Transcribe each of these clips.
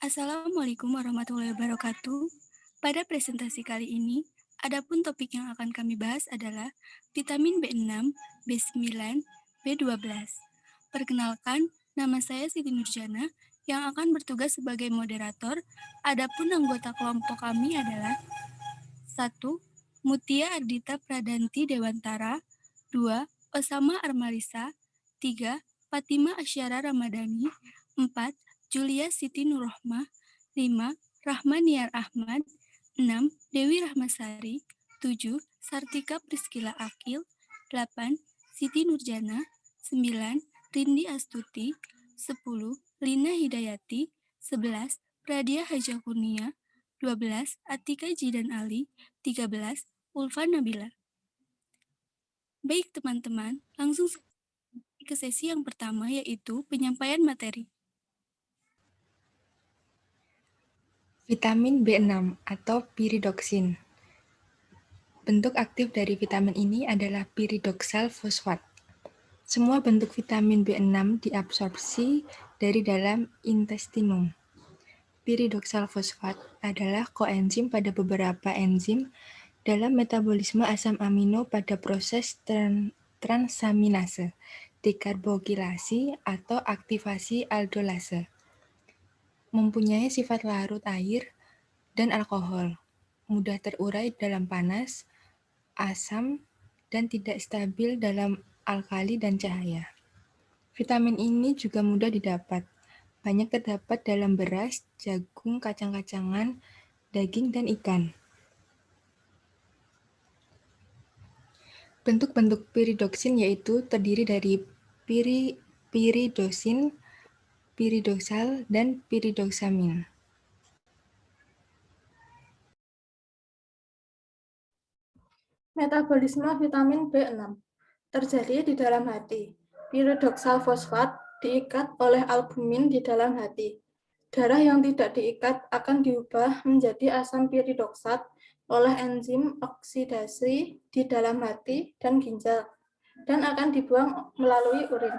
Assalamualaikum warahmatullahi wabarakatuh. Pada presentasi kali ini, adapun topik yang akan kami bahas adalah vitamin B6, B9, B12. Perkenalkan, nama saya Siti Nurjana yang akan bertugas sebagai moderator. Adapun anggota kelompok kami adalah 1. Mutia Ardita Pradanti Dewantara, 2. Osama Armarisa, 3. Fatima Asyara Ramadhani, 4. Julia Siti Nurrohmah, 5. Rahmaniar Ahmad, 6. Dewi Rahmasari, 7. Sartika Priskila Akil, 8. Siti Nurjana, 9. Rindi Astuti, 10. Lina Hidayati, 11. Pradia Hajakunia, 12. Atika Jidan Ali, 13. Ulfa Nabila. Baik teman-teman, langsung ke sesi yang pertama yaitu penyampaian materi. Vitamin B6 atau piridoksin. Bentuk aktif dari vitamin ini adalah piridoksal fosfat. Semua bentuk vitamin B6 diabsorpsi dari dalam intestinum. Piridoksal fosfat adalah koenzim pada beberapa enzim dalam metabolisme asam amino pada proses transaminase, dekarbokilasi, atau aktivasi aldolase. Mempunyai sifat larut air dan alkohol, mudah terurai dalam panas, asam, dan tidak stabil dalam alkali dan cahaya. Vitamin ini juga mudah didapat. Banyak terdapat dalam beras, jagung, kacang-kacangan, daging, dan ikan. Bentuk-bentuk piridoksin yaitu terdiri dari piridosin, piridoksal, dan piridoksamin. Metabolisme vitamin B6 terjadi di dalam hati. Piridoksal fosfat diikat oleh albumin di dalam hati. Darah yang tidak diikat akan diubah menjadi asam piridoksat oleh enzim oksidasi di dalam hati dan ginjal dan akan dibuang melalui urin.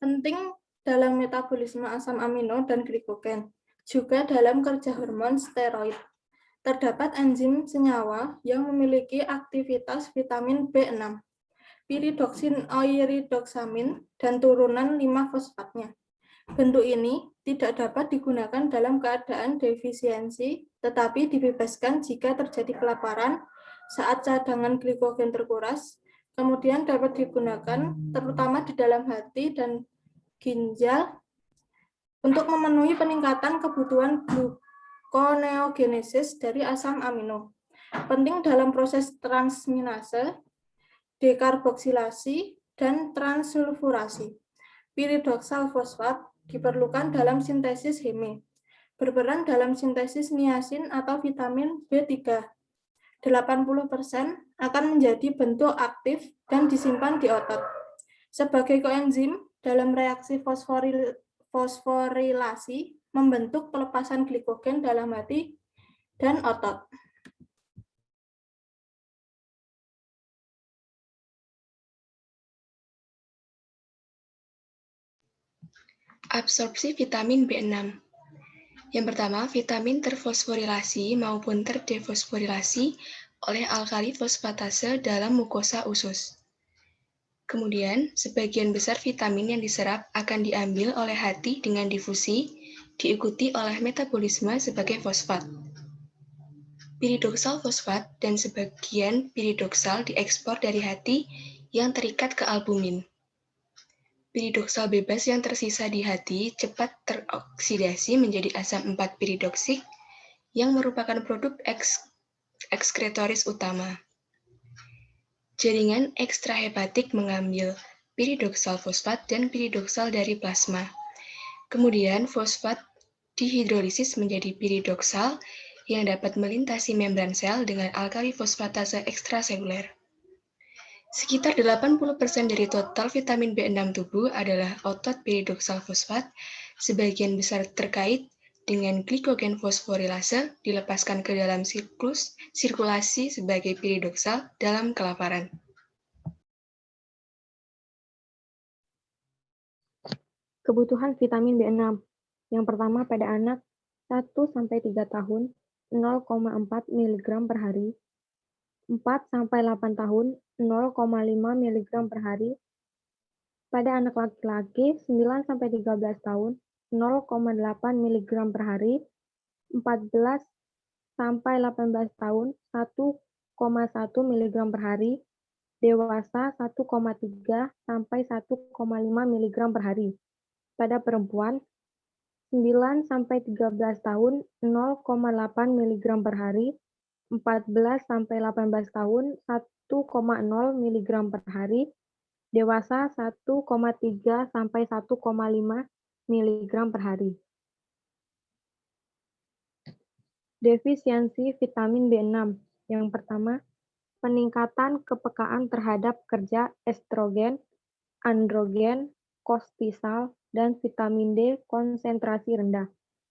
Penting dalam metabolisme asam amino dan glikogen, juga dalam kerja hormon steroid. Terdapat enzim senyawa yang memiliki aktivitas vitamin B6, piridoksin oiridoksamin, dan turunan 5-fosfatnya. Bentuk ini tidak dapat digunakan dalam keadaan defisiensi, tetapi dibebaskan jika terjadi kelaparan saat cadangan glikogen terkuras, kemudian dapat digunakan terutama di dalam hati dan ginjal untuk memenuhi peningkatan kebutuhan gluconeogenesis dari asam amino. Penting dalam proses transminase, dekarboksilasi, dan transsulfurasi. Piridoksal fosfat diperlukan dalam sintesis heme, berperan dalam sintesis niasin atau vitamin B3. 80% akan menjadi bentuk aktif dan disimpan di otot. Sebagai koenzim dalam reaksi fosforilasi membentuk pelepasan glikogen dalam hati dan otot. Absorpsi vitamin B6. Yang pertama, vitamin terfosforilasi maupun terdefosforilasi oleh alkali fosfatase dalam mukosa usus. Kemudian, sebagian besar vitamin yang diserap akan diambil oleh hati dengan difusi, diikuti oleh metabolisme sebagai fosfat. Piridoksal fosfat dan sebagian piridoksal diekspor dari hati yang terikat ke albumin. Piridoksal bebas yang tersisa di hati cepat teroksidasi menjadi asam 4-piridoksik yang merupakan produk ekskretoris utama. Jaringan ekstrahepatik mengambil piridoksal fosfat dan piridoksal dari plasma. Kemudian fosfat dihidrolisis menjadi piridoksal yang dapat melintasi membran sel dengan alkali fosfatase ekstraseluler. Sekitar 80% dari total vitamin B6 tubuh adalah otot piridoksal fosfat, sebagian besar terkait dengan glikogen fosforilase dilepaskan ke dalam sirkulasi sebagai piridoksal dalam kelaparan. Kebutuhan vitamin B6. Yang pertama pada anak 1-3 tahun 0,4 mg per hari, 4-8 tahun 0,5 mg per hari, pada anak laki-laki 9-13 tahun 0,8 mg per hari, 14-18 tahun 1,1 mg per hari, dewasa 1,3-1,5 mg per hari. Pada perempuan 9-13 tahun 0,8 mg per hari, 14-18 tahun 1,0 mg per hari, dewasa 1,3-1,5 mg per hari. Defisiensi vitamin B6. Yang pertama, peningkatan kepekaan terhadap kerja estrogen, androgen, kortisol, dan vitamin D konsentrasi rendah.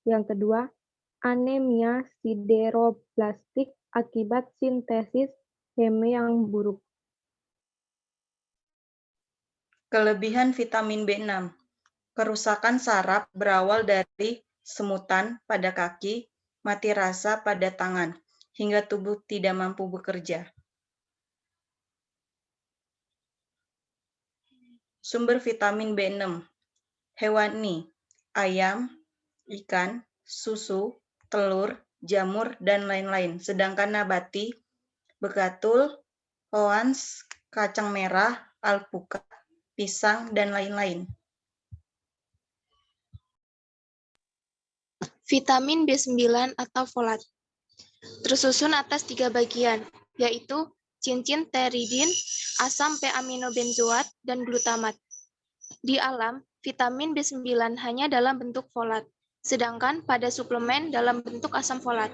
Yang kedua, anemia sideroblastik akibat sintesis heme yang buruk. Kelebihan vitamin B6. Kerusakan saraf berawal dari semutan pada kaki, mati rasa pada tangan, hingga tubuh tidak mampu bekerja. Sumber vitamin B6. Hewani, ayam, ikan, susu, telur, jamur, dan lain-lain. Sedangkan nabati, bekatul, hoans, kacang merah, alpukat, pisang, dan lain-lain. Vitamin B9 atau folat tersusun atas 3 bagian, yaitu cincin pteridin, asam p-aminobenzoat, dan glutamat. Di alam, vitamin B9 hanya dalam bentuk folat, sedangkan pada suplemen dalam bentuk asam folat.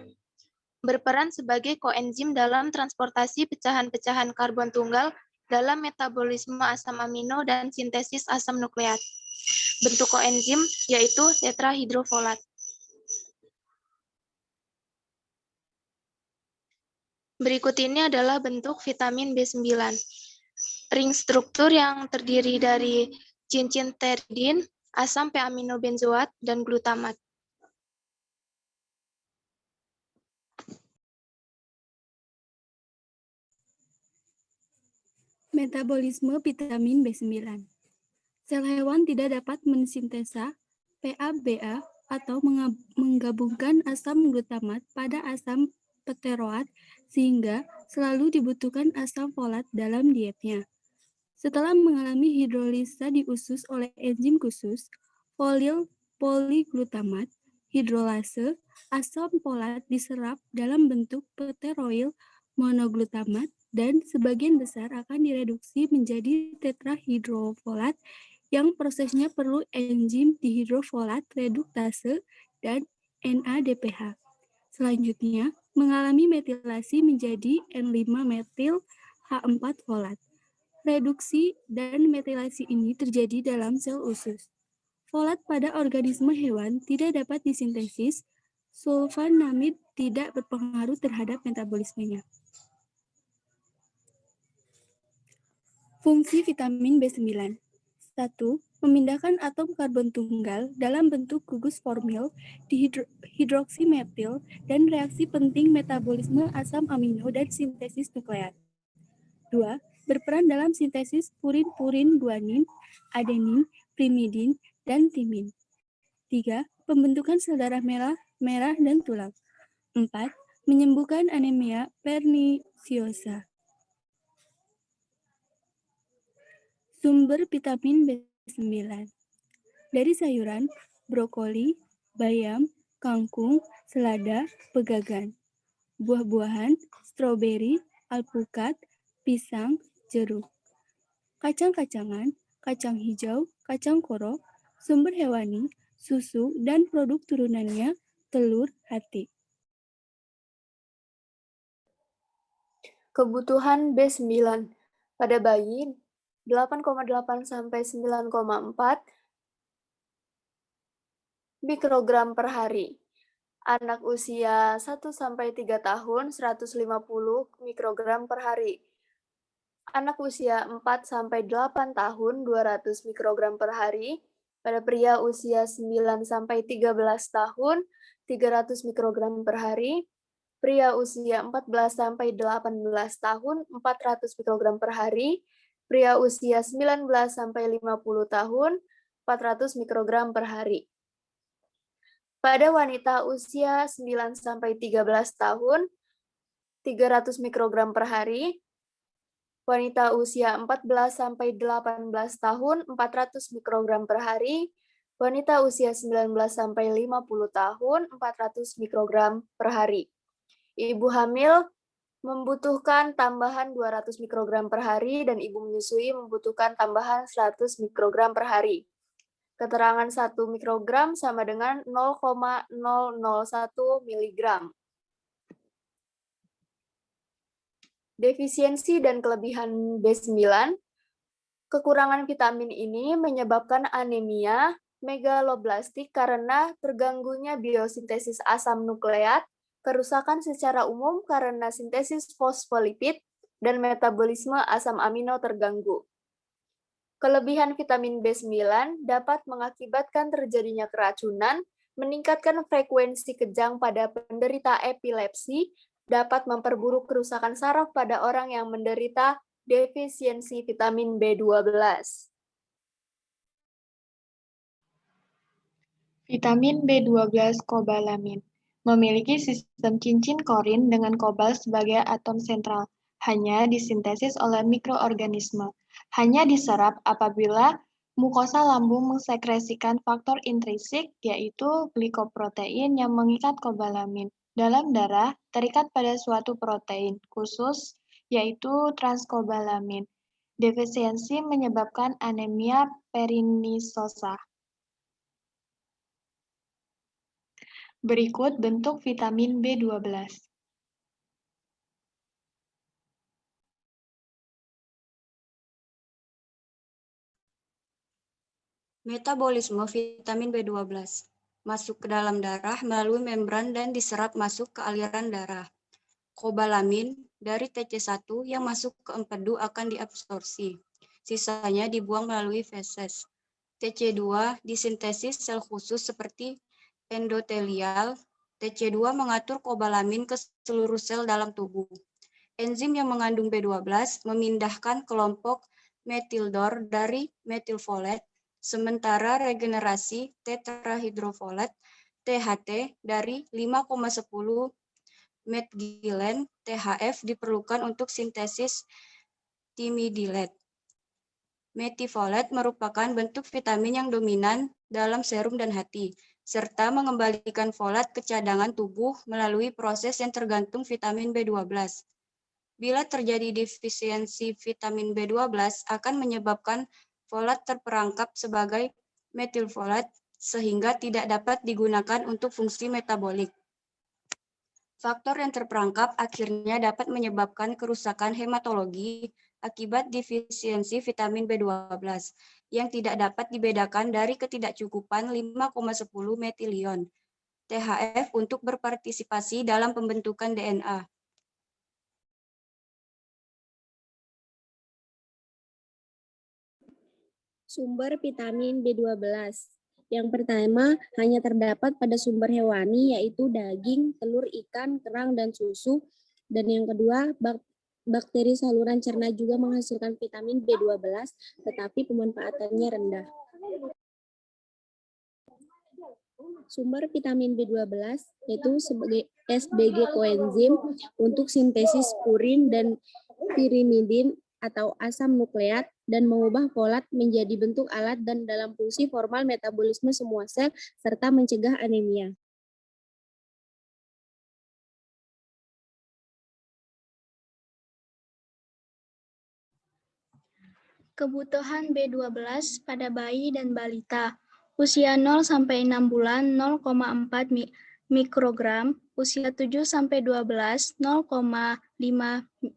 Berperan sebagai koenzim dalam transportasi pecahan-pecahan karbon tunggal dalam metabolisme asam amino dan sintesis asam nukleat. Bentuk koenzim yaitu tetrahidrofolat. Berikut ini adalah bentuk vitamin B9. Ring struktur yang terdiri dari cincin pteridin, asam p-aminobenzoat, dan glutamat. Metabolisme vitamin B9. Sel hewan tidak dapat mensintesa PABA atau menggabungkan asam glutamat pada asam pteroat sehingga selalu dibutuhkan asam folat dalam dietnya. Setelah mengalami hidrolisa di usus oleh enzim khusus, folil poliglutamat, hidrolase, asam folat diserap dalam bentuk pteroil monoglutamat dan sebagian besar akan direduksi menjadi tetrahidrofolat yang prosesnya perlu enzim dihidrofolat reduktase dan NADPH. Selanjutnya, mengalami metilasi menjadi N5-metil H4 folat. Reduksi dan metilasi ini terjadi dalam sel usus. Folat pada organisme hewan tidak dapat disintesis, sulfonamid tidak berpengaruh terhadap metabolismenya. Fungsi vitamin B9. 1. Memindahkan atom karbon tunggal dalam bentuk gugus formil di hidroksimetil dan reaksi penting metabolisme asam amino dan sintesis nukleat. 2. Berperan dalam sintesis purin-purin guanin, adenin, primidin, dan timin. 3. Pembentukan sel darah merah dan tulang. 4. Menyembuhkan anemia pernisiosa. Sumber vitamin B9. Dari sayuran, brokoli, bayam, kangkung, selada, pegagan. Buah-buahan, stroberi, alpukat, pisang, jeruk. Kacang-kacangan, kacang hijau, kacang koro, sumber hewani, susu, dan produk turunannya, telur, hati. Kebutuhan B9 pada bayi 8,8 sampai 9,4 mikrogram per hari. Anak usia 1 sampai 3 tahun 150 mikrogram per hari. Anak usia 4 sampai 8 tahun 200 mikrogram per hari. Pada pria usia 9 sampai 13 tahun 300 mikrogram per hari. Pria usia 14-18 tahun 400 mikrogram per hari. Pria usia 19-50 tahun 400 mikrogram per hari. Pada wanita usia 9-13 tahun 300 mikrogram per hari. Wanita usia 14-18 tahun 400 mikrogram per hari. Wanita usia 19-50 tahun 400 mikrogram per hari. Ibu hamil membutuhkan tambahan 200 mikrogram per hari dan ibu menyusui membutuhkan tambahan 100 mikrogram per hari. Keterangan 1 mikrogram sama dengan 0,001 miligram. Defisiensi dan kelebihan B9, kekurangan vitamin ini menyebabkan anemia megaloblastik karena terganggunya biosintesis asam nukleat, kerusakan secara umum karena sintesis fosfolipid, dan metabolisme asam amino terganggu. Kelebihan vitamin B9 dapat mengakibatkan terjadinya keracunan, meningkatkan frekuensi kejang pada penderita epilepsi, dapat memperburuk kerusakan saraf pada orang yang menderita defisiensi vitamin B12. Vitamin B12 kobalamin memiliki sistem cincin korin dengan kobal sebagai atom sentral, hanya disintesis oleh mikroorganisme, hanya diserap apabila mukosa lambung mensekresikan faktor intrinsik, yaitu glikoprotein yang mengikat kobalamin dalam darah terikat pada suatu protein khusus, yaitu transkobalamin. Defisiensi menyebabkan anemia perinisosa. Berikut bentuk vitamin B12. Metabolisme vitamin B12 masuk ke dalam darah melalui membran dan diserap masuk ke aliran darah. Kobalamin dari TC1 yang masuk ke empedu akan diabsorpsi. Sisanya dibuang melalui feses. TC2 disintesis sel khusus seperti endotelial. TC2 mengatur kobalamin ke seluruh sel dalam tubuh. Enzim yang mengandung B12 memindahkan kelompok metildor dari metilfolat, sementara regenerasi tetrahidrofolat THT dari 5,10 metgilen THF diperlukan untuk sintesis timidilet. Metifolat merupakan bentuk vitamin yang dominan dalam serum dan hati, serta mengembalikan folat ke cadangan tubuh melalui proses yang tergantung vitamin B12. Bila terjadi defisiensi vitamin B12 akan menyebabkan folat terperangkap sebagai metilfolat sehingga tidak dapat digunakan untuk fungsi metabolik. Faktor yang terperangkap akhirnya dapat menyebabkan kerusakan hematologi akibat defisiensi vitamin B12 yang tidak dapat dibedakan dari ketidakcukupan 5,10 metilion THF untuk berpartisipasi dalam pembentukan DNA. Sumber vitamin B12. Yang pertama, hanya terdapat pada sumber hewani, yaitu daging, telur, ikan, kerang, dan susu. Dan yang kedua, bakteri saluran cerna juga menghasilkan vitamin B12, tetapi pemanfaatannya rendah. Sumber vitamin B12 yaitu sebagai SBG koenzim untuk sintesis purin dan pirimidin atau asam nukleat dan mengubah folat menjadi bentuk alat dan dalam fungsi formal metabolisme semua sel serta mencegah anemia. Kebutuhan B12 pada bayi dan balita. Usia 0-6 bulan 0,4 mikrogram, usia 7-12 0,5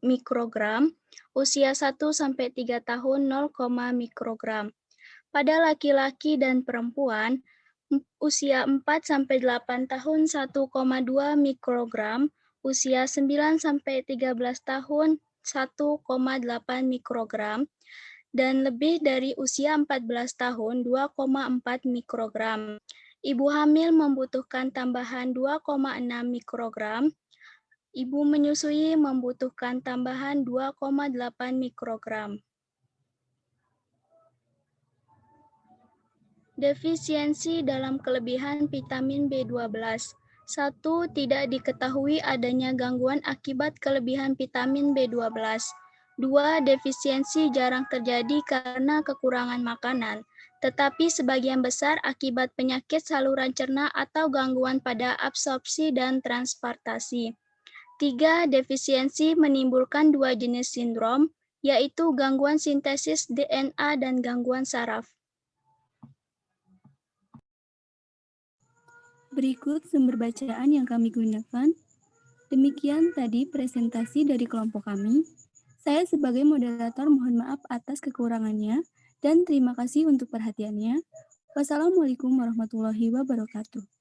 mikrogram, usia 1-3 tahun 0, mikrogram. Pada laki-laki dan perempuan, usia 4-8 tahun 1,2 mikrogram, usia 9-13 tahun 1,8 mikrogram, dan lebih dari usia 14 tahun 2,4 mikrogram. Ibu hamil membutuhkan tambahan 2,6 mikrogram. Ibu menyusui membutuhkan tambahan 2,8 mikrogram. Defisiensi dalam kelebihan vitamin B12. 1. Tidak diketahui adanya gangguan akibat kelebihan vitamin B12. 2. Defisiensi jarang terjadi karena kekurangan makanan, tetapi sebagian besar akibat penyakit saluran cerna atau gangguan pada absorpsi dan transportasi. 3. Defisiensi menimbulkan dua jenis sindrom, yaitu gangguan sintesis DNA dan gangguan saraf. Berikut sumber bacaan yang kami gunakan. Demikian tadi presentasi dari kelompok kami. Saya sebagai moderator mohon maaf atas kekurangannya dan terima kasih untuk perhatiannya. Wassalamualaikum warahmatullahi wabarakatuh.